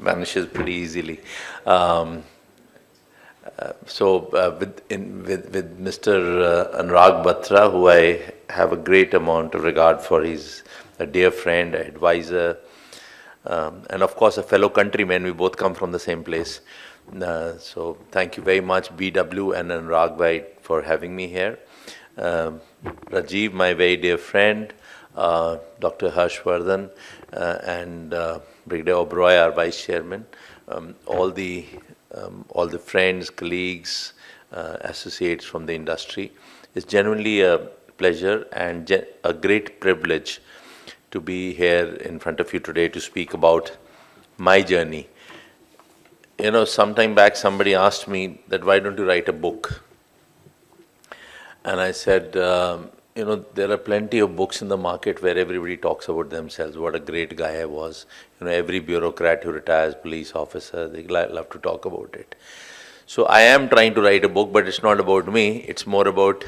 vanishes pretty easily. Um, with Mr. Anurag Batra, who I have a great amount of regard for, he's a dear friend, advisor, and of course a fellow countryman. We both come from the same place. So thank you very much, BW and Anurag Bhai, for having me here. Rajiv, my very dear friend, Dr. Harshvardhan, and Brigadier Oberoi, our Vice Chairman, all the friends, colleagues, associates from the industry. It's genuinely a pleasure and a great privilege to be here in front of you today to speak about my journey. You know, some time back somebody asked me that why don't you write a book? And I said, there are plenty of books in the market where everybody talks about themselves, what a great guy I was. Every bureaucrat who retires, police officer, they love to talk about it. So I am trying to write a book, but it's not about me. It's more about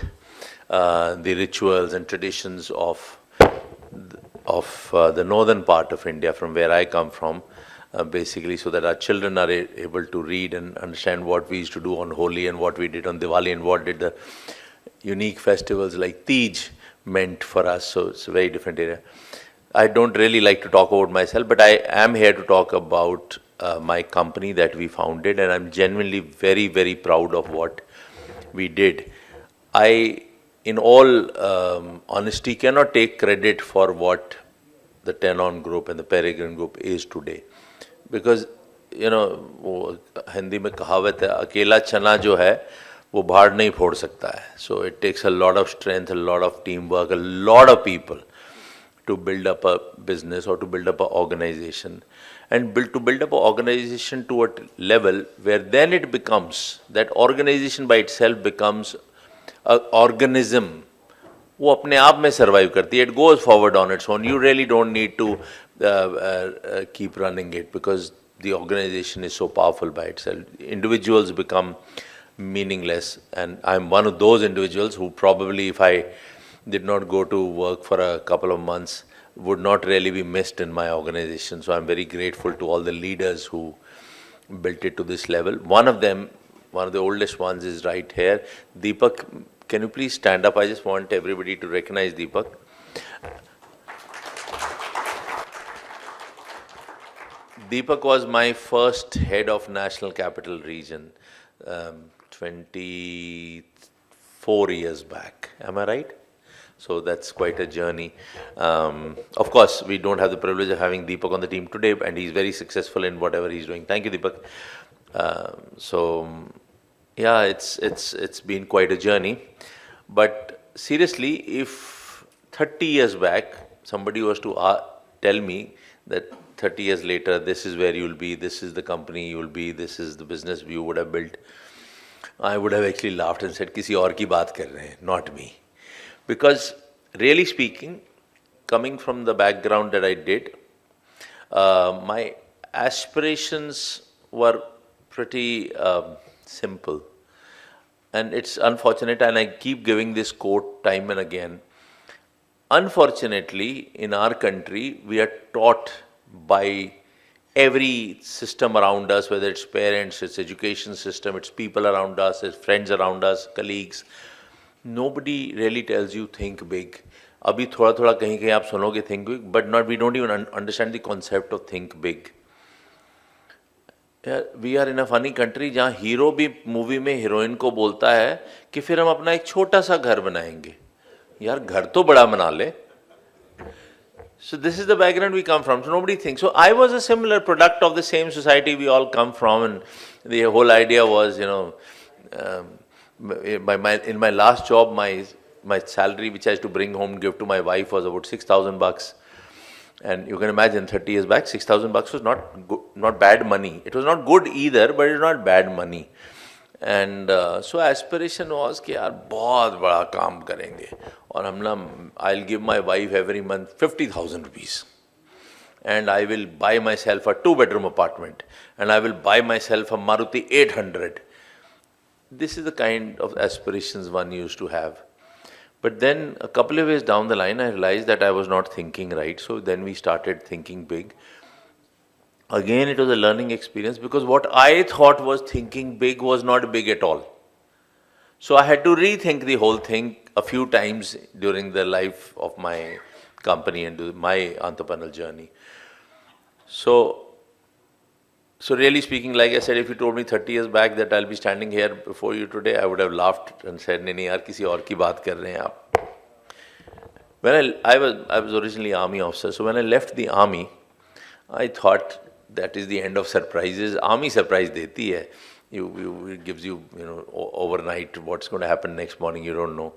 the rituals and traditions of the northern part of India, from where I come from, basically, so that our children are able to read and understand what we used to do on Holi and what we did on Diwali and what did the unique festivals like Tej meant for us. So it's a very different area. I don't really like to talk about myself, but I am here to talk about my company that we founded, and I'm genuinely very, very proud of what we did. I, in all honesty, cannot take credit for what the Tenon Group and the Peregrine Group is today. Because, Hindi में कहावत है, अकेला चना जो है वो भाड़ नहीं फोड़ सकता है. So it takes a lot of strength, a lot of teamwork, a lot of people to build up a business or to build up an organization, and to build up an organization to a level where then it becomes, that organization by itself becomes an organism. वो अपने आप में survive करती है. It goes forward on its own. You really don't need to keep running it, because the organization is so powerful by itself. Individuals become meaningless, and I'm one of those individuals who probably, if I did not go to work for a couple of months, would not really be missed in my organization. So I'm very grateful to all the leaders who built it to this level. One of them, one of the oldest ones, is right here. Deepak, can you please stand up? I just want everybody to recognize Deepak. Deepak was my first head of National Capital Region 24 years back. Am I right? So that's quite a journey. Of course, we don't have the privilege of having Deepak on the team today, and he's very successful in whatever he's doing. Thank you, Deepak. Yeah, it's been quite a journey. But seriously, if 30 years back somebody was to tell me that 30 years later, this is where you'll be, this is the company you'll be, this is the business you would have built, I would have actually laughed and said, किसी और की बात कर रहे हैं, not me. Because really speaking, coming from the background that I did, my aspirations were pretty simple. And it's unfortunate, and I keep giving this quote time and again. Unfortunately, in our country, we are taught by every system around us, whether it's parents, it's education system, it's people around us, it's friends around us, colleagues. Nobody really tells you think big. Abhi thoda thoda kahin kahin aap sunoge think big, but we don't even understand the concept of think big. We are in a funny country जहाँ hero भी movie में heroine को बोलता है कि फिर हम अपना एक छोटा सा घर बनाएंगे. यार घर तो बड़ा बना ले. So this is the background we come from. So nobody thinks. So I was a similar product of the same society we all come from, and the whole idea was, in my last job, my salary which I used to bring home and give to my wife was about $6,000. And you can imagine 30 years back, $6,000 was not bad money. It was not good either, but it was not bad money. And so aspiration was कि यार बहुत बड़ा काम करेंगे और हम ना I'll give my wife every month 50,000 rupees, and I will buy myself a 2-bedroom apartment, and I will buy myself a Maruti 800. This is the kind of aspirations one used to have. But then a couple of years down the line, I realized that I was not thinking right. So then we started thinking big. Again, it was a learning experience because what I thought was thinking big was not big at all. So I had to rethink the whole thing a few times during the life of my company and my entrepreneurial journey. So really speaking, like I said, if you told me 30 years back that I'll be standing here before you today, I would have laughed and said, नहीं यार किसी और की बात कर रहे हैं आप. When I was originally army officer, so when I left the army, I thought that is the end of surprises. Army surprise देती है. It gives you, overnight what's going to happen next morning, you don't know.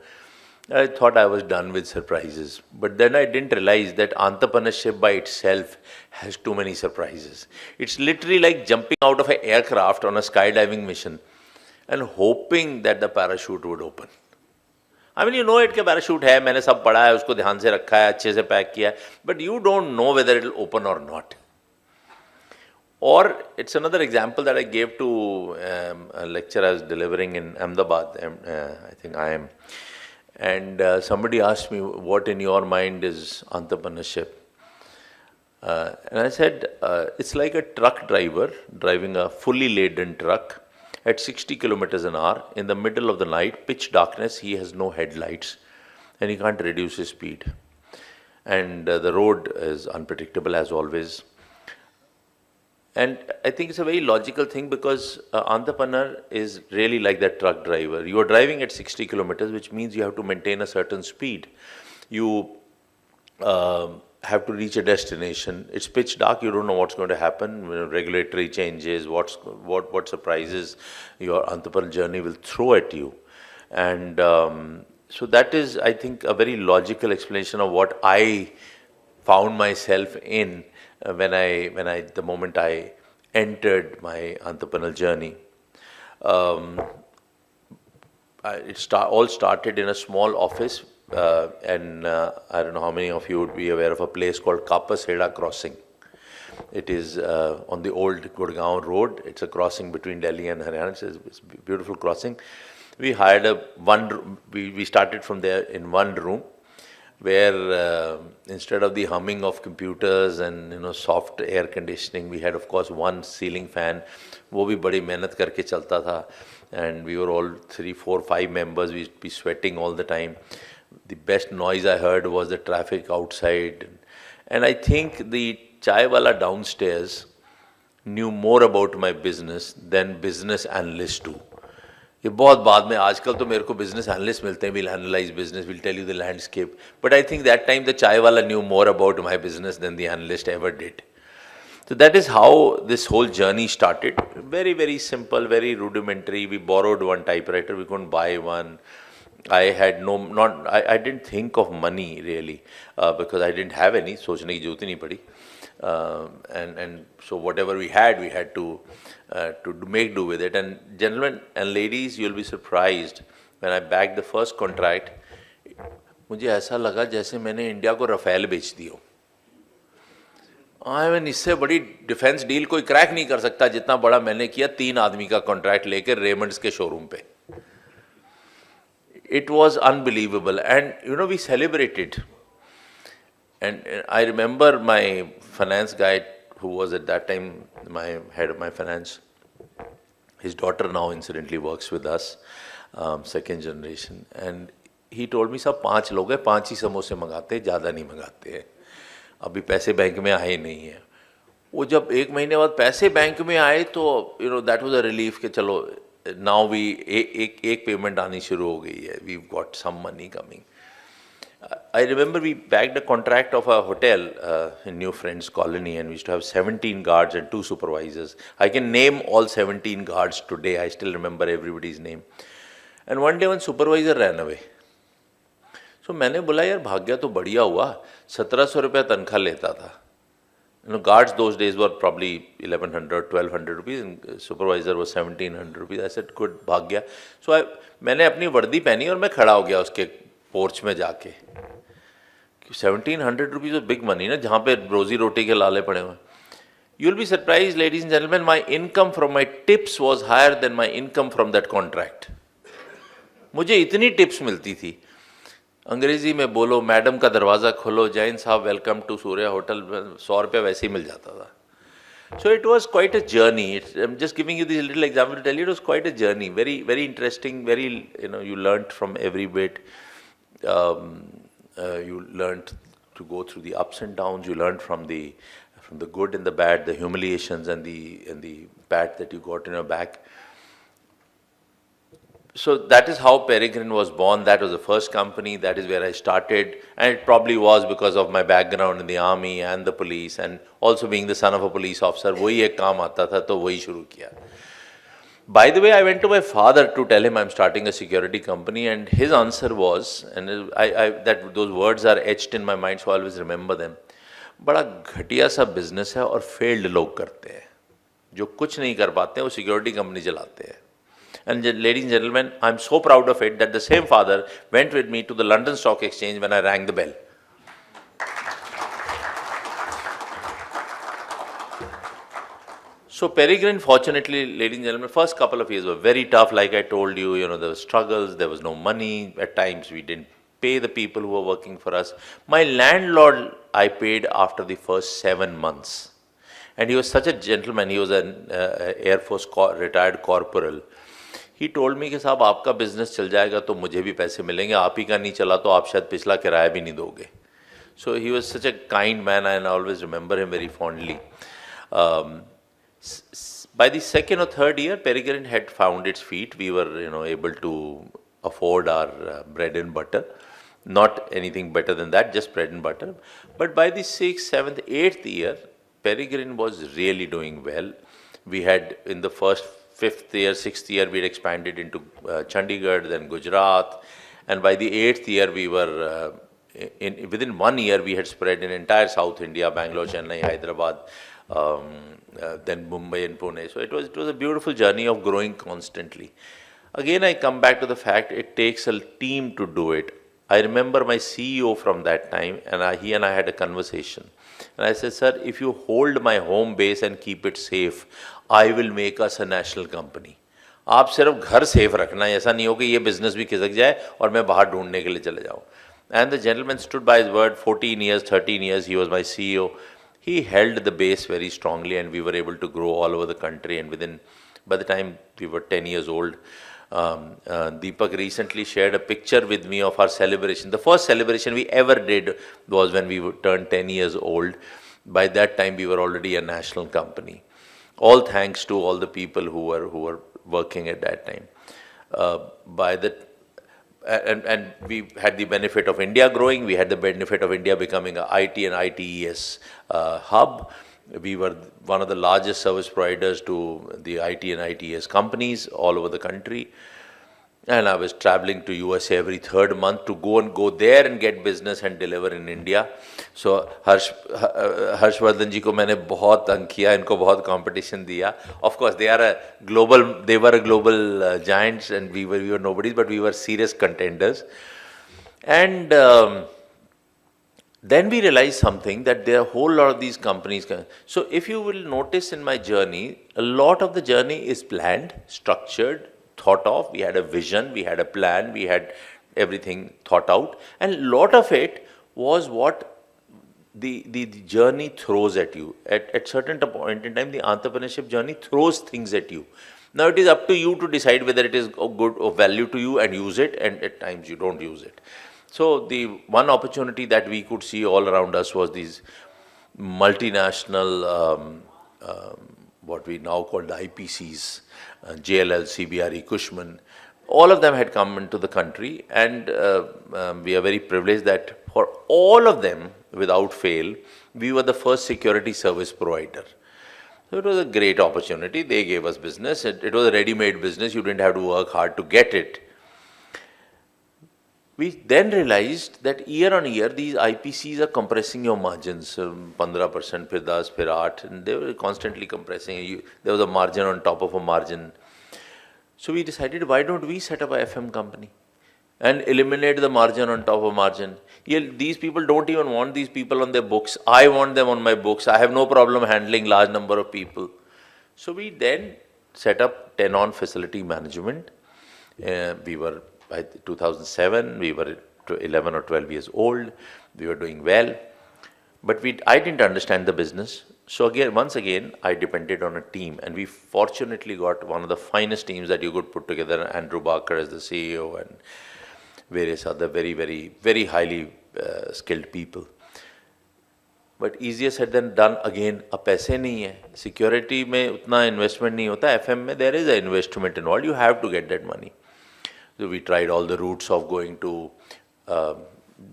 I thought I was done with surprises. But then I didn't realize that entrepreneurship by itself has too many surprises. It's literally like jumping out of an aircraft on a skydiving mission and hoping that the parachute would open. I mean, you know it कि parachute है, मैंने सब पढ़ा है, उसको ध्यान से रखा है, अच्छे से पैक किया है, but you don't know whether it will open or not. Or it's another example that I gave to a lecture I was delivering in Ahmedabad, I think I am. And somebody asked me, what in your mind is entrepreneurship? And I said, it's like a truck driver driving a fully laden truck at 60 kilometers an hour in the middle of the night, pitch darkness, he has no headlights and he can't reduce his speed. And the road is unpredictable as always. And I think it's a very logical thing because entrepreneur is really like that truck driver. You are driving at 60 kilometers, which means you have to maintain a certain speed. You have to reach a destination. It's pitch dark. You don't know what's going to happen. Regulatory changes, what surprises your entrepreneurial journey will throw at you. And so that is, I think, a very logical explanation of what I found myself in the moment I entered my entrepreneurial journey. All started in a small office, and I don't know how many of you would be aware of a place called Kapaseda Crossing. It is on the old Gurgaon road. It's a crossing between Delhi and Haryana. It's a beautiful crossing. We hired we started from there in one room, where instead of the humming of computers and soft air conditioning, we had of course one ceiling fan. वो भी बड़ी मेहनत करके चलता था, and we were all 3, 4, 5 members. We'd be sweating all the time. The best noise I heard was the traffic outside, and I think the chai wala downstairs knew more about my business than business analysts do. ये बहुत बाद में, आजकल तो मेरे को business analyst मिलते हैं, will analyse business, will tell you the landscape, but I think that time the chai wala knew more about my business than the analyst ever did. So that is how this whole journey started. Very, very simple, very rudimentary. We borrowed one typewriter, we couldn't buy one. I had I didn't think of money really, because I didn't have any, सोचने की जरूरत ही नहीं पड़ी. And so whatever we had to make do with it. And gentlemen and ladies, you'll be surprised, when I bagged the first contract, मुझे ऐसा लगा जैसे मैंने इंडिया को रफेल बेच दी हो. इससे बड़ी डिफेंस डील कोई क्रैक नहीं कर सकता जितना बड़ा मैंने किया 3 आदमी का कॉन्ट्रैक्ट लेकर रेमंड्स के शोरूम पे. It was unbelievable, and we celebrated. And I remember my finance guy, who was at that time my head of my finance, his daughter now incidentally works with us, second generation, and he told me सब 5 लोग हैं, 5 ही समोसे मंगाते, ज़्यादा नहीं मंगाते हैं, अभी पैसे बैंक में आए नहीं हैं. वो जब 1 महीने बाद पैसे बैंक में आए तो that was a relief कि चलो now एक पेमेंट आनी शुरू हो गई है, we've got some money coming. I remember we bagged a contract of a hotel in New Friends Colony, and we used to have 17 guards and 2 supervisors. I can name all 17 guards today. I still remember everybody's name. And one day one supervisor ran away. So मैंने बोला यार भाग्य तो बढ़िया हुआ, 1700 रुपया तनख्वाह लेता था. Guards those days were probably 1100, 1200 rupees, and supervisor was 1700 rupees. I said good भाग्य. So मैंने अपनी वर्दी पहनी और मैं खड़ा हो गया उसके पोर्च में जाके. 1700 rupees was big money ना, जहाँ पे रोजी रोटी के लाले पड़े हुए. You'll be surprised, ladies and gentlemen, my income from my tips was higher than my income from that contract. मुझे इतनी टिप्स मिलती थी. अंग्रेजी में बोलो, मैडम का दरवाज़ा खोलो, जैन साहब वेलकम टू सूर्या होटल, 100 रुपये वैसे ही मिल जाता था. So it was quite a journey. I'm just giving you this little example to tell you it was quite a journey. Very, very interesting. Very, you learnt from every bit. You learnt to go through the ups and downs. You learned from the good and the bad, the humiliations and the pat that you got in your back. So that is how Peregrine was born. That was the first company. That is where I started. And it probably was because of my background in the army and the police, and also being the son of a police officer. वही एक काम आता था तो वही शुरू किया. By the way, I went to my father to tell him I'm starting a security company, and his answer was, and that those words are etched in my mind, so I always remember them. बड़ा घटिया सा business है और failed लोग करते हैं. जो कुछ नहीं कर पाते हैं वो सिक्योरिटी कंपनी चलाते हैं. And ladies and gentlemen, I'm so proud of it that the same father went with me to the London Stock Exchange when I rang the bell. So Peregrine, fortunately, ladies and gentlemen, first couple of years were very tough. Like I told you, there were struggles, there was no money. At times we didn't pay the people who were working for us. My landlord, I paid after the first 7 months. And he was such a gentleman. He was an Air Force retired corporal. He told me कि साहब आपका business चल जाएगा तो मुझे भी पैसे मिलेंगे, आप ही का नहीं चला तो आप शायद पिछला किराया भी नहीं दोगे. So he was such a kind man, and I always remember him very fondly. By the second or third year, Peregrine had found its feet. We were able to afford our bread and butter. Not anything better than that, just bread and butter. But by the 6th, 7th, 8th year, Peregrine was really doing well. We had in the first 5th year, 6th year, we had expanded into Chandigarh, then Gujarat, and by the 8th year, we were within 1 year we had spread in entire South India, Bangalore, Chennai, Hyderabad, then Mumbai and Pune. So it was a beautiful journey of growing constantly. Again, I come back to the fact it takes a team to do it. I remember my CEO from that time, and he and I had a conversation. And I said, sir, if you hold my home base and keep it safe, I will make us a national company. आप सिर्फ घर safe रखना है, ऐसा नहीं हो कि ये बिजनेस भी खिसक जाए और मैं बाहर ढूंढने के लिए चले जाऊँ. And the gentleman stood by his word. 14 years, 13 years, he was my CEO. He held the base very strongly, and we were able to grow all over the country. And by the time we were 10 years old, Deepak recently shared a picture with me of our celebration. The first celebration we ever did was when we turned 10 years old. By that time, we were already a national company. All thanks to all the people who were working at that time. And we had the benefit of India growing. We had the benefit of India becoming a IT and ITES hub. We were one of the largest service providers to the IT and ITES companies all over the country. And I was traveling to USA every third month to go there and get business and deliver in India. So Harshvardhan जी को मैंने बहुत तंग किया, इनको बहुत competition दिया. Of course, they were a global giants, and we were nobodies, but we were serious contenders. And then we realized something, that there are a whole lot of these companies. So if you will notice in my journey, a lot of the journey is planned, structured, thought of. We had a vision, we had a plan, we had everything thought out, and a lot of it was what the journey throws at you. At certain point in time, the entrepreneurship journey throws things at you. Now it is up to you to decide whether it is of good or value to you and use it, and at times you don't use it. So the one opportunity that we could see all around us was these multinational, what we now call the IPCs, JLL, CBRE, Cushman. All of them had come into the country, and we are very privileged that for all of them, without fail, we were the first security service provider. So it was a great opportunity. They gave us business. It was a ready-made business. You didn't have to work hard to get it. We then realized that year on year, these IPCs are compressing your margins, 15%, फिर 10, फिर 8, and they were constantly compressing. There was a margin on top of a margin. So we decided, why don't we set up a FM company and eliminate the margin on top of margin? These people don't even want these people on their books. I want them on my books. I have no problem handling large number of people. So we then set up Tenon Facility Management. We were, by 2007, we were 11 or 12 years old. We were doing well. But I didn't understand the business. So again, once again, I depended on a team, and we fortunately got one of the finest teams that you could put together. Andrew Barker as the CEO and various other very, very, very highly skilled people. But easier said than done. Again, अब पैसे नहीं है, security में उतना investment नहीं होता. FM में there is an investment involved. You have to get that money. So we tried all the routes of going to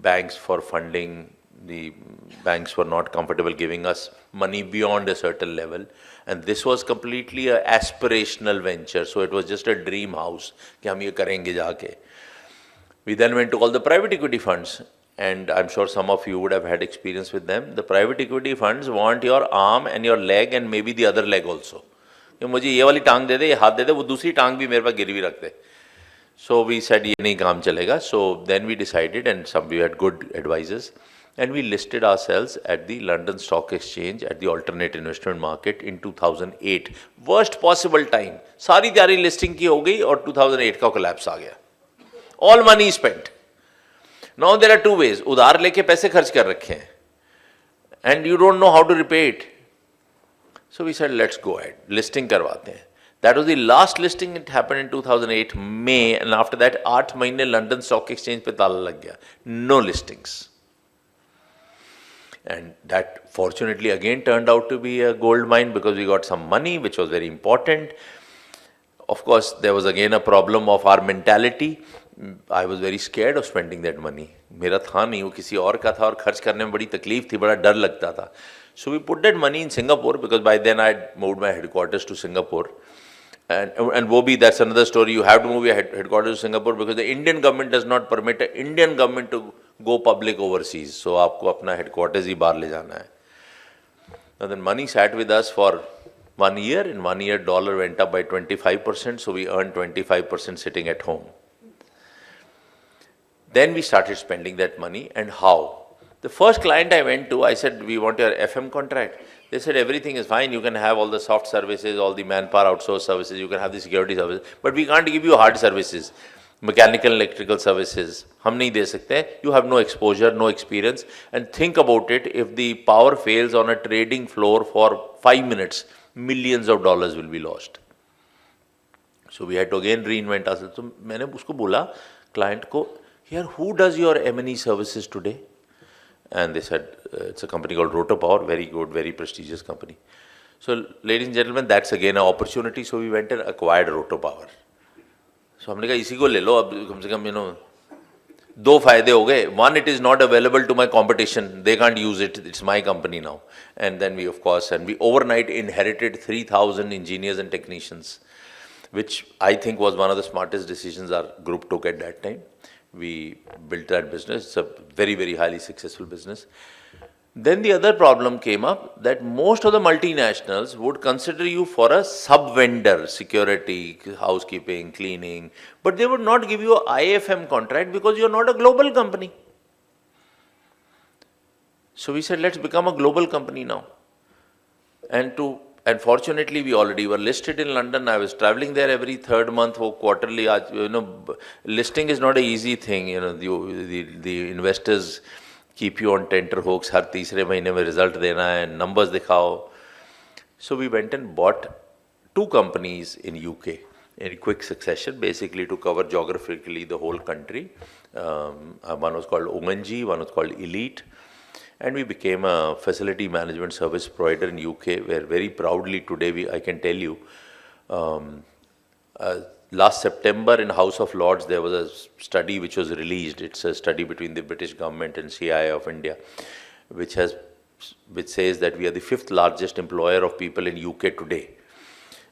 banks for funding. The banks were not comfortable giving us money beyond a certain level, and this was completely a aspirational venture. So it was just a dream house कि हम ये करेंगे जाके. We then went to all the private equity funds, and I'm sure some of you would have had experience with them. The private equity funds want your arm and your leg and maybe the other leg also. कि मुझे ये वाली टांग दे दे, ये हाथ दे दे, वो दूसरी टांग भी मेरे पास गिरवी रख दे. So we said ये नहीं काम चलेगा. So then we decided, and we had good advisors, and we listed ourselves at the London Stock Exchange at the alternate investment market in 2008. Worst possible time. सारी तैयारी listing की हो गई और 2008 का collapse आ गया. All money spent. Now there are two ways. उधार लेके पैसे खर्च कर रखे हैं, and you don't know how to repay it. So we said, let's go ahead. Listing करवाते हैं. That was the last listing. It happened in 2008 May, and after that 8 महीने London Stock Exchange पे ताला लग गया. No listings. And that fortunately again turned out to be a gold mine because we got some money, which was very important. Of course, there was again a problem of our mentality. I was very scared of spending that money. मेरा था नहीं, वो किसी और का था और खर्च करने में बड़ी तकलीफ थी, बड़ा डर लगता था. So we put that money in Singapore because by then I had moved my headquarters to Singapore. And वो भी, that's another story. You have to move your headquarters to Singapore because the Indian government does not permit the Indian government to go public overseas. So आपको अपना headquarters ही बाहर ले जाना है. Now then money sat with us for 1 year. In 1 year, dollar went up by 25%. So we earned 25% sitting at home. Then we started spending that money. And how? The first client I went to, I said, we want your FM contract. They said, everything is fine. You can have all the soft services, all the manpower outsource services. You can have the security services. But we can't give you hard services. Mechanical, electrical services. हम नहीं दे सकते. You have no exposure, no experience. And think about it. If the power fails on a trading floor for 5 minutes, millions of dollars will be lost. So we had to again reinvent ourselves. So मैंने उसको बोला, client को, here, who does your M&E services today? And they said, it's a company called Rotopower, very good, very prestigious company. So, ladies and gentlemen, that's again an opportunity. So we went and acquired Rotopower. So हमने कहा इसी को ले लो, अब कम से कम, दो फायदे हो गए. One, it is not available to my competition. They can't use it. It's my company now. And then we, of course, and we overnight inherited 3,000 engineers and technicians, which I think was one of the smartest decisions our group took at that time. We built that business. It's a very, very highly successful business. Then the other problem came up that most of the multinationals would consider you for a sub-vendor, security, housekeeping, cleaning, but they would not give you an IFM contract because you're not a global company. So we said, let's become a global company now. And fortunately, we already were listed in London. I was traveling there every third month or quarterly. Listing is not an easy thing. The investors keep you on tenterhooks. हर तीसरे महीने में result देना है, numbers दिखाओ. So we went and bought 2 companies in UK in quick succession, basically to cover geographically the whole country. One was called Omanji, one was called Elite. And we became a facility management service provider in UK, where very proudly today I can tell you, last September in House of Lords there was a study which was released. It's a study between the British government and CIA of India, which says that we are the 5th largest employer of people in UK today,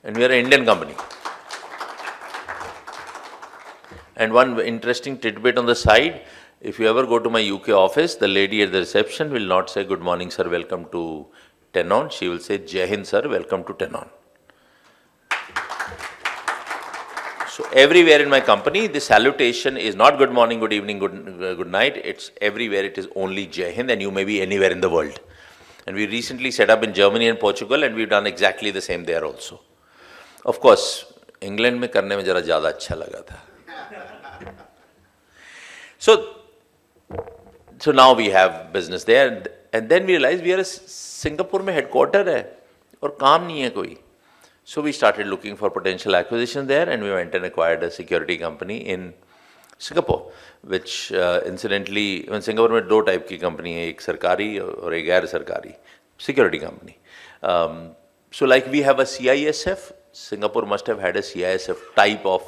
and we are an Indian company. And one interesting tidbit on the side. If you ever go to my UK office, the lady at the reception will not say, good morning, sir, welcome to Tenon. She will say, Jai Hind, sir, welcome to Tenon. So everywhere in my company, the salutation is not good morning, good evening, good night. It's everywhere, it is only Jai Hind, and you may be anywhere in the world. And we recently set up in Germany and Portugal, and we've done exactly the same there also. Of course, England में करने में जरा ज़्यादा अच्छा लगा था. So now we have business there, and then we realise we are Singapore में headquarter है और काम नहीं है कोई. So we started looking for potential acquisition there, and we went and acquired a security company in Singapore, which incidentally, Singapore में दो type की कंपनी है, एक सरकारी और एक गैर सरकारी security company. So like we have a CISF, Singapore must have had a CISF type of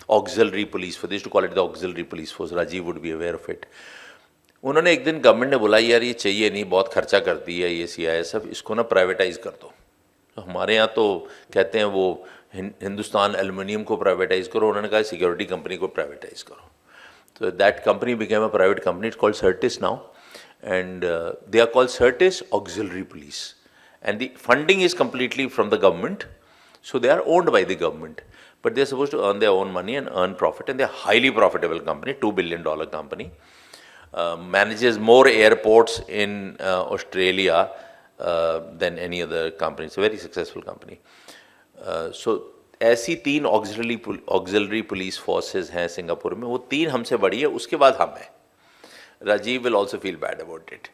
auxiliary police force. They used to call it the auxiliary police force. Rajiv would be aware of it. उन्होंने एक दिन government ने बोला यार ये चाहिए नहीं, बहुत खर्चा करती है ये CISF, इसको ना प्राइवेटाइज कर दो. तो हमारे यहाँ तो कहते हैं वो हिंदुस्तान एल्युमिनियम को प्राइवेटाइज करो, उन्होंने कहा सिक्योरिटी कंपनी को प्राइवेटाइज करो. तो that company became a private company. It's called Certis now, and they are called Certis auxiliary police, and the funding is completely from the government. So they are owned by the government, but they are supposed to earn their own money and earn profit, and they are highly profitable company, $2 billion company, manages more airports in Australia than any other company. It's a very successful company. So ऐसी 3 auxiliary police forces हैं Singapore में, वो 3 हमसे बड़ी है, उसके बाद हम हैं. Rajiv will also feel bad about it.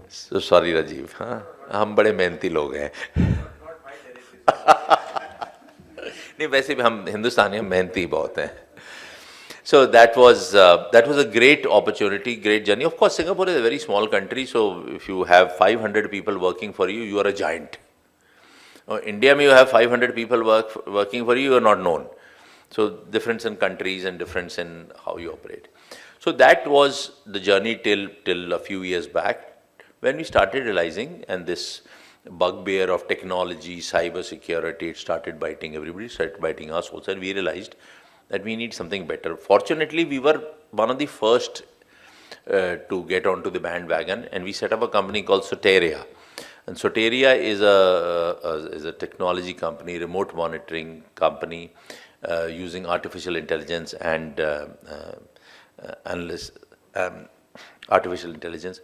So sorry Rajiv, हाँ हम बड़े मेहनती लोग हैं. नहीं वैसे भी हम हिंदुस्तानी मेहनती बहुत हैं. So that was a great opportunity, great journey. Of course, Singapore is a very small country, so if you have 500 people working for you, you are a giant. India, you have 500 people working for you, you are not known. So difference in countries and difference in how you operate. So that was the journey till a few years back, when we started realizing, and this bugbear of technology, cyber security, it started biting everybody, started biting us also, and we realized that we need something better. Fortunately, we were one of the first to get onto the bandwagon, and we set up a company called Soteria. And Soteria is a technology company, remote monitoring company, using artificial intelligence and artificial intelligence.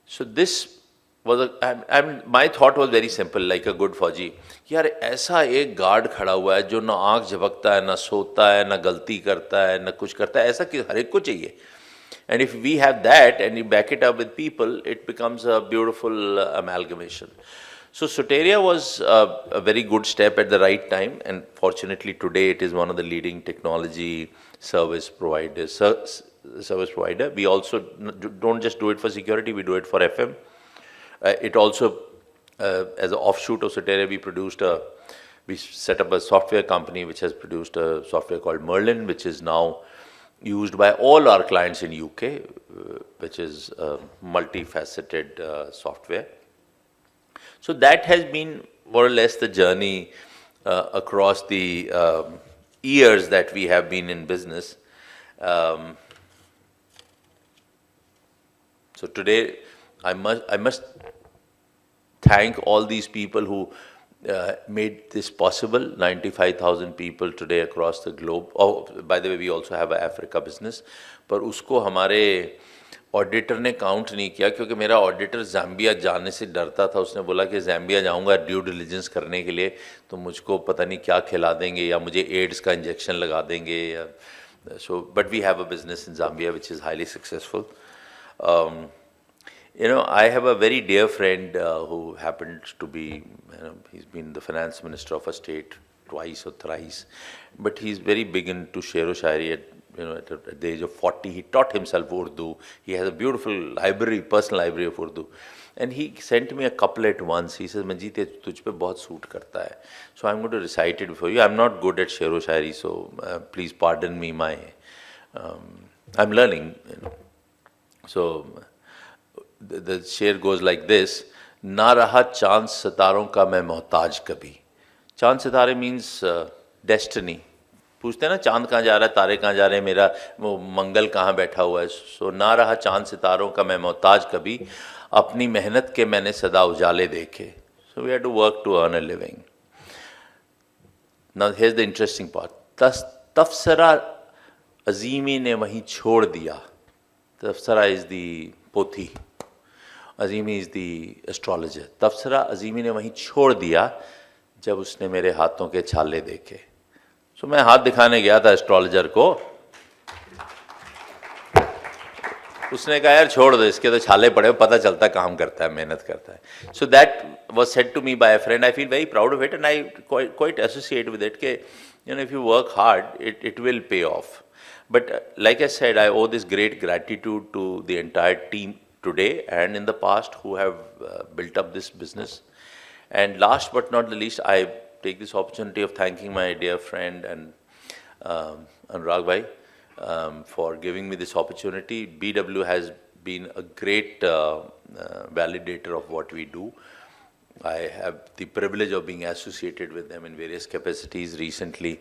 So this was my thought was very simple, like a good फौजी. यार ऐसा एक guard खड़ा हुआ है जो ना आँख झपकता है, ना सोता है, ना गलती करता है, ना कुछ करता है, ऐसा कि हर एक को चाहिए. And if we have that and you back it up with people, it becomes a beautiful amalgamation. So Soteria was a very good step at the right time, and fortunately today it is one of the leading technology service providers. We also don't just do it for security, we do it for FM. It also, as an offshoot of Soteria, we set up a software company which has produced a software called Merlin, which is now used by all our clients in UK, which is a multifaceted software. So that has been more or less the journey across the years that we have been in business. So today, I must thank all these people who made this possible. 95,000 people today across the globe. Oh, by the way, we also have an Africa business. पर उसको हमारे auditor ने count नहीं किया, क्योंकि मेरा auditor Zambia जाने से डरता था. उसने बोला कि ज़ाम्बिया जाऊंगा ड्यू डिलिजेंस करने के लिए तो मुझको पता नहीं क्या खिला देंगे या मुझे एड्स का इंजेक्शन लगा देंगे. So, but we have a business in Zambia which is highly successful. I have a very dear friend who happens to be, he's been the finance minister of a state twice or thrice, but he's very big into Sher-o Shairi. At the age of 40, he taught himself Urdu. He has a beautiful library, personal library of Urdu. And he sent me a couplet once. He says, Manjeet, ye tujh pe bahut suit karta hai. So I'm going to recite it for you. I'm not good at Sher-o Shairi, so please pardon me I'm learning. So the शेर goes like this. ना रहा चांद सितारों का मैं मोहताज कभी. चांद सितारे means destiny. पूछते हैं ना चांद कहाँ जा रहा है, तारे कहाँ जा रहे हैं, मेरा वो मंगल कहाँ बैठा हुआ है. सो ना रहा चांद सितारों का मैं मोहताज कभी, अपनी मेहनत के मैंने सदा उजाले देखे. So we had to work to earn a living. Now here's the interesting part. तफसरा अजीमी ने वहीं छोड़ दिया. तफसरा is the पोथी, अजीमी is the astrologer. तफसरा अजीमी ने वहीं छोड़ दिया जब उसने मेरे हाथों के छाले देखे. So मैं हाथ दिखाने गया था एस्ट्रोलॉजर को. उसने कहा यार छोड़ दो इसके तो छाले पड़े, पता चलता है काम करता है, मेहनत करता है. So that was said to me by a friend. I feel very proud of it and I quite associate with it. Ke, if you work hard, it will pay off. But like I said, I owe this great gratitude to the entire team today and in the past who have built up this business. And last but not the least, I take this opportunity of thanking my dear friend and Anurag Bhai for giving me this opportunity. BW has been a great validator of what we do. I have the privilege of being associated with them in various capacities. Recently,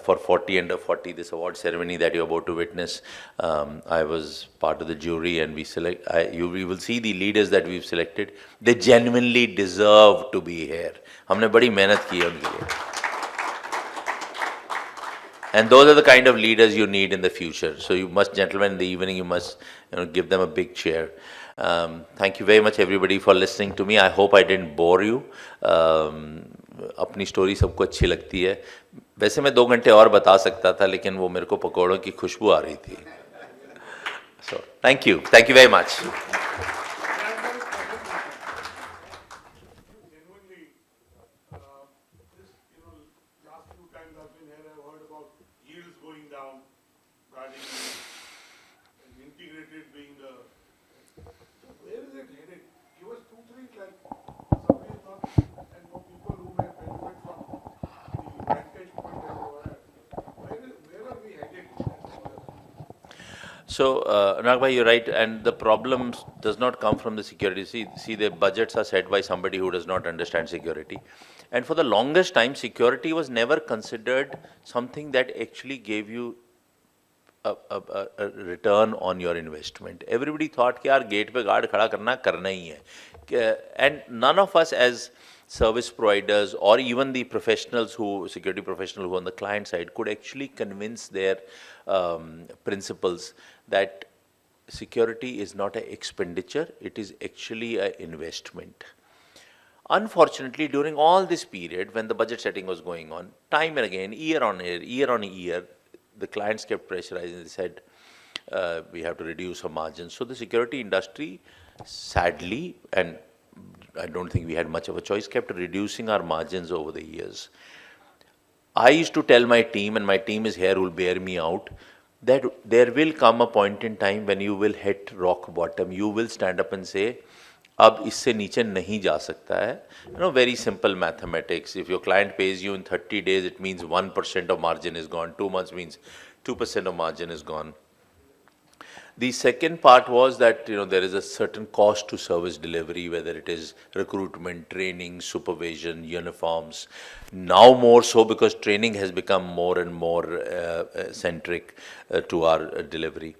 for 40 Under 40, this award ceremony that you're about to witness, I was part of the jury, and we will see the leaders that we've selected. They genuinely deserve to be here. हमने बड़ी मेहनत की है उनके लिए. And those are the kind of leaders you need in the future. So you must, gentlemen, in the evening, you must give them a big cheer. Thank you very much, everybody, for listening to me. I hope I didn't bore you. अपनी story सबको अच्छी लगती है. वैसे मैं 2 घंटे और बता सकता था, लेकिन वो मेरे को पकौड़ों की खुशबू आ रही थी. So thank you very much. So, Anurag bhai, you're right, and the problem does not come from the security. See, the budgets are set by somebody who does not understand security. And for the longest time, security was never considered something that actually gave you a return on your investment. Everybody thought कि यार gate पे guard खड़ा करना ही है. And none of us as service providers or even the professionals security professionals who on the client side could actually convince their principals that security is not an expenditure, it is actually an investment. Unfortunately, during all this period when the budget setting was going on, time and again, year on year, the clients kept pressurizing. They said, we have to reduce our margins. So the security industry, sadly, and I don't think we had much of a choice, kept reducing our margins over the years. I used to tell my team, and my team is here who will bear me out, that there will come a point in time when you will hit rock bottom. You will stand up and say, अब इससे नीचे नहीं जा सकता है. Very simple mathematics. If your client pays you in 30 days, it means 1% of margin is gone. 2 months means 2% of margin is gone. The second part was that there is a certain cost to service delivery, whether it is recruitment, training, supervision, uniforms. Now more so because training has become more and more centric to our delivery.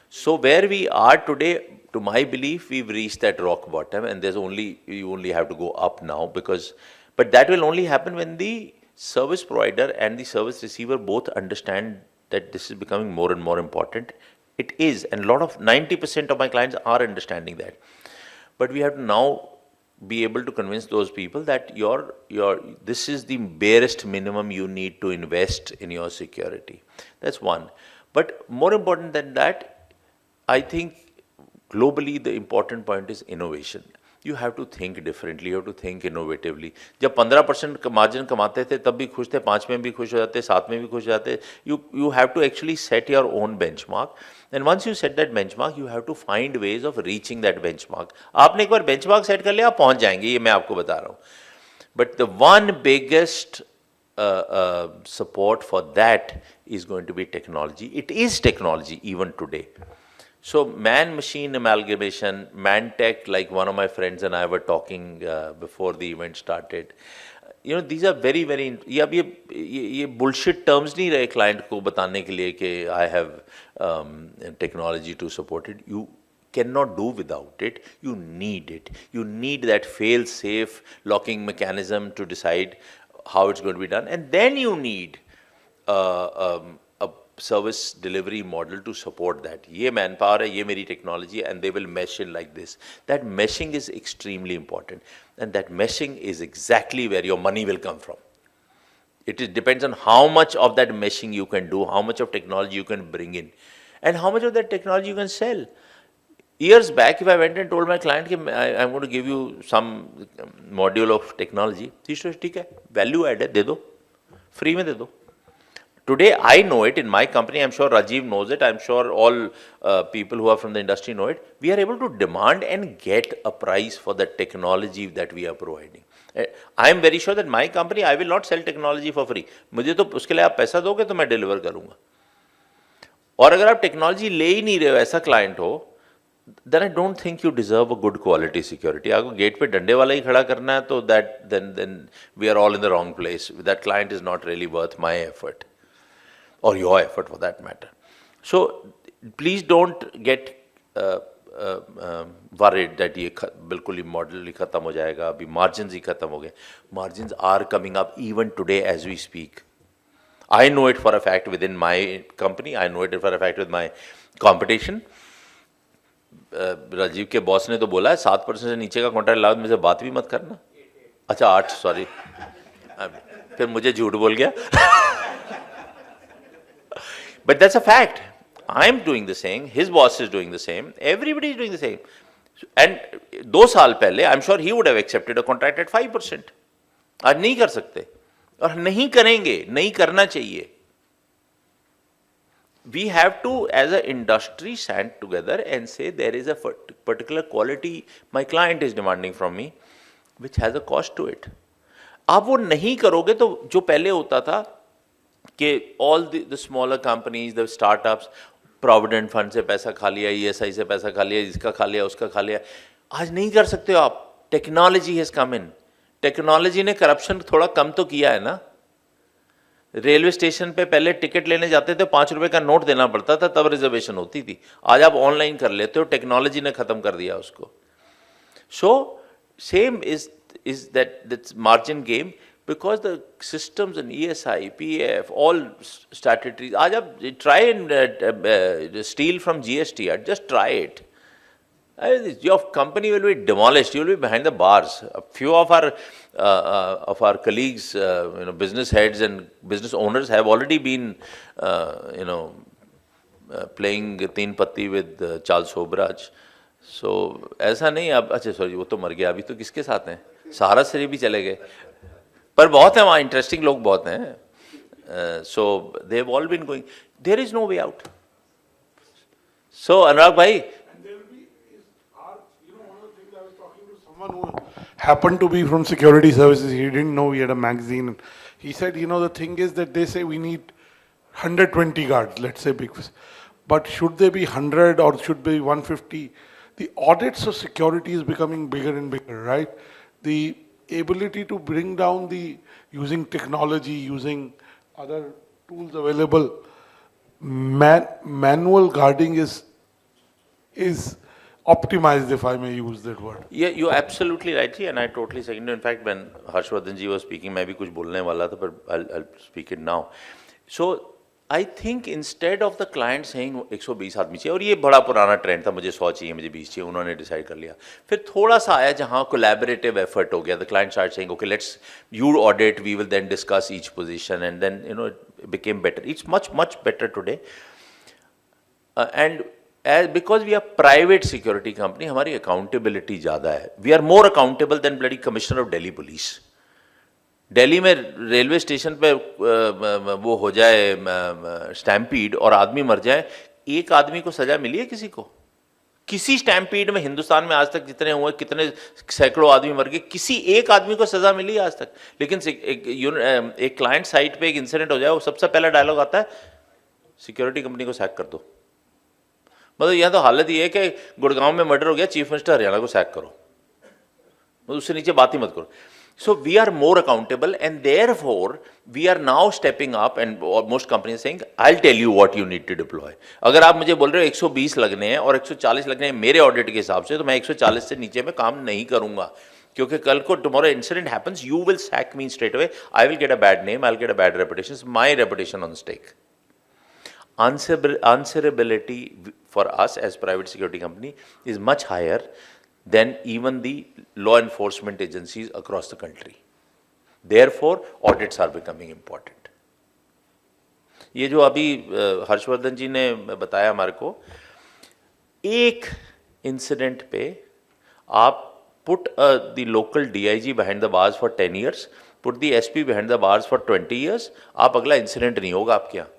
So where we are today, to my belief, we've reached that rock bottom, and you only have to go up now but that will only happen when the service provider and the service receiver both understand that this is becoming more and more important. It is, and 90% of my clients are understanding that. But we have to now be able to convince those people that this is the barest minimum you need to invest in your security. That's one. But more important than that, I think globally the important point is innovation. You have to think differently, you have to think innovatively. जब 15% margin कमाते थे तब भी खुश थे, 5 में भी खुश हो जाते, 7 में भी खुश हो जाते. You have to actually set your own benchmark. And once you set that benchmark, you have to find ways of reaching that benchmark. आपने एक बार benchmark set कर लिया, आप पहुंच जाएंगे, ये मैं आपको बता रहा हूँ. But the one biggest support for that is going to be technology. It is technology even today. So man-machine amalgamation, man-tech, like one of my friends and I were talking before the event started. These are very, very. ये bullshit terms नहीं रहे client को बताने के लिए कि I have technology to support it. You cannot do without it. You need it. You need that fail-safe locking mechanism to decide how it's going to be done, and then you need a service delivery model to support that. ये manpower है, ये मेरी technology, and they will mesh in like this. That meshing is extremely important, and that meshing is exactly where your money will come from. It depends on how much of that meshing you can do, how much of technology you can bring in, and how much of that technology you can sell. Years back, if I went and told my client कि I'm going to give you some module of technology, he said ठीक है, value add है, दे दो, free में दे दो. Today, I know it in my company. I'm sure Rajiv knows it. I'm sure all people who are from the industry know it. We are able to demand and get a price for the technology that we are providing. I am very sure that my company, I will not sell technology for free. मुझे तो उसके लिए आप पैसा दोगे तो मैं deliver करूँगा. और अगर आप technology ले ही नहीं रहे हो, ऐसा client हो, then I don't think you deserve a good quality security. आपको गेट पे डंडे वाला ही खड़ा करना है तो then we are all in the wrong place. That client is not really worth my effort. Or your effort for that matter. So please don't get worried that ये बिल्कुल ही मॉडल ही खत्म हो जाएगा, अभी margins ही खत्म हो गए. Margins are coming up even today as we speak. I know it for a fact within my company. I know it for a fact with my competition. Rajiv के बॉस ने तो बोला है 7% से नीचे का कॉन्ट्रैक्ट लागत में से बात भी मत करना. अच्छा 8, सॉरी, फिर मुझे झूठ बोल गया. But that's a fact. I'm doing the same. His boss is doing the same. Everybody is doing the same. And 2 साल पहले, I'm sure he would have accepted a contract at 5%. आज नहीं कर सकते और नहीं करेंगे, नहीं करना चाहिए. We have to, as an industry, stand together and say there is a particular quality my client is demanding from me, which has a cost to it. आप वो नहीं करोगे तो जो पहले होता था कि all the smaller companies, the startups, provident fund से पैसा खा लिया, ESI से पैसा खा लिया, इसका खा लिया, उसका खा लिया, आज नहीं कर सकते हो आप. Technology has come in. Technology ने करप्शन थोड़ा कम तो किया है ना. रेलवे स्टेशन पे पहले टिकट लेने जाते थे, 5 रुपए का नोट देना पड़ता था, तब रिजर्वेशन होती थी. आज आप ऑनलाइन कर लेते हो, टेक्नोलॉजी ने खत्म कर दिया उसको. So same is that margin game. Because the systems and ESI, PF, all statutories, आज आप try and steal from GST, just try it. Your company will be demolished. You will be behind the bars. A few of our colleagues, business heads and business owners have already been, playing teen patti with Charles Sobraj. So ऐसा नहीं अब अच्छा sorry वो तो मर गया. अभी तो किसके साथ हैं? सहारा से भी चले गए. पर बहुत हैं वहाँ, इंटरेस्टिंग लोग बहुत हैं. So they have all been going. There is no way out. So Anurag भाई, someone who happened to be from security services, he didn't know he had a magazine. He said, the thing is that they say we need 120 guards, let's say big. But should they be 100 or should they be 150? The audits of security is becoming bigger and bigger, right? The ability to bring down using technology, using other tools available, manual guarding is optimized, if I may use that word. Yeah, you're absolutely right, and I totally second. In fact, when Harshvardhan ji was speaking, मैं भी कुछ बोलने वाला था, but I'll speak it now. So I think instead of the client saying 120 आदमी चाहिए, और ये बड़ा पुराना ट्रेंड था, मुझे 100 चाहिए, मुझे 20 चाहिए, उन्होंने डिसाइड कर लिया. फिर थोड़ा सा आया जहाँ कोलैबोरेटिव एफर्ट हो गया. The client started saying, okay, you audit, we will then discuss each position, and then it became better. It's much better today. And because we are private security company, हमारी accountability ज़्यादा है. We are more accountable than bloody commissioner of Delhi police. Delhi में railway station पे वो हो जाए stampede और आदमी मर जाए, एक आदमी को सजा मिली है किसी को? किसी स्टैम्पीड में हिंदुस्तान में आज तक जितने हुए, कितने सैकड़ों आदमी मर गए, किसी एक आदमी को सजा मिली है आज तक? लेकिन एक क्लाइंट साइट पे एक इंसिडेंट हो जाए, वो सबसे पहला डायलॉग आता है, सिक्योरिटी कंपनी को सैक कर दो. मतलब यहाँ तो हालत ये है कि गुड़गांव में मर्डर हो गया, चीफ मिनिस्टर हरियाणा को सैक करो, उससे नीचे बात ही मत करो. So we are more accountable, and therefore we are now stepping up, and most companies saying, I'll tell you what you need to deploy. अगर आप मुझे बोल रहे हो 120 लगने हैं और 140 लगने हैं मेरे ऑडिट के हिसाब से, तो मैं 140 से नीचे में काम नहीं करूंगा, क्योंकि कल को tomorrow incident happens, you will sack me straight away. I will get a bad name, I'll get a bad reputation. It's my reputation on stake. Answerability for us as private security company is much higher than even the law enforcement agencies across the country. Therefore, audits are becoming important. ये जो अभी हर्षवर्धन जी ने बताया हमारे को, एक incident पे आप put the local DIG behind the bars for 10 years, put the SP behind the bars for 20 years, आप अगला इंसिडेंट नहीं होगा आपके यहाँ.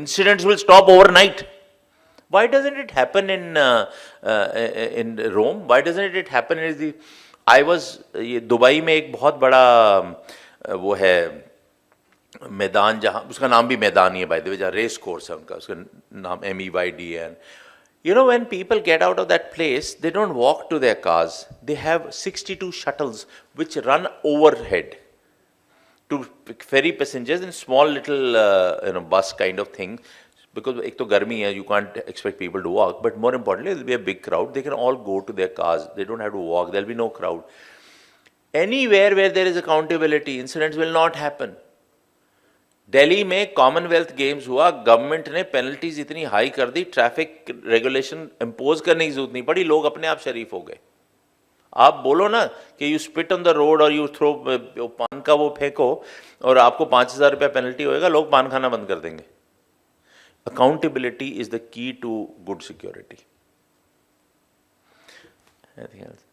Incidents will stop overnight. Why doesn't it happen in Rome? Why doesn't it happen in the? I was ये Dubai में एक बहुत बड़ा वो है मैदान, जहाँ उसका नाम भी मैदान ही है बाय द वे, जहाँ रेस कोर्स है उनका, उसका नाम MEYDAN. You know, when people get out of that place, they don't walk to their cars. They have 62 shuttles which run overhead to ferry passengers in small little bus kind of thing. Because ek to garmi hai, you can't expect people to walk. But more importantly, there will be a big crowd. They can all go to their cars. They don't have to walk. There will be no crowd. Anywhere where there is accountability, incidents will not happen. Delhi में Commonwealth games हुआ, government ने penalties इतनी high कर दी, traffic regulation impose करने की जरूरत नहीं पड़ी, लोग अपने आप शरीफ हो गए. आप बोलो ना कि you spit on the road और यू थ्रो पान का वो फेंको और आपको 5,000 रुपया पेनल्टी होएगा, लोग पान खाना बंद कर देंगे. Accountability is the key to good security. Anything else?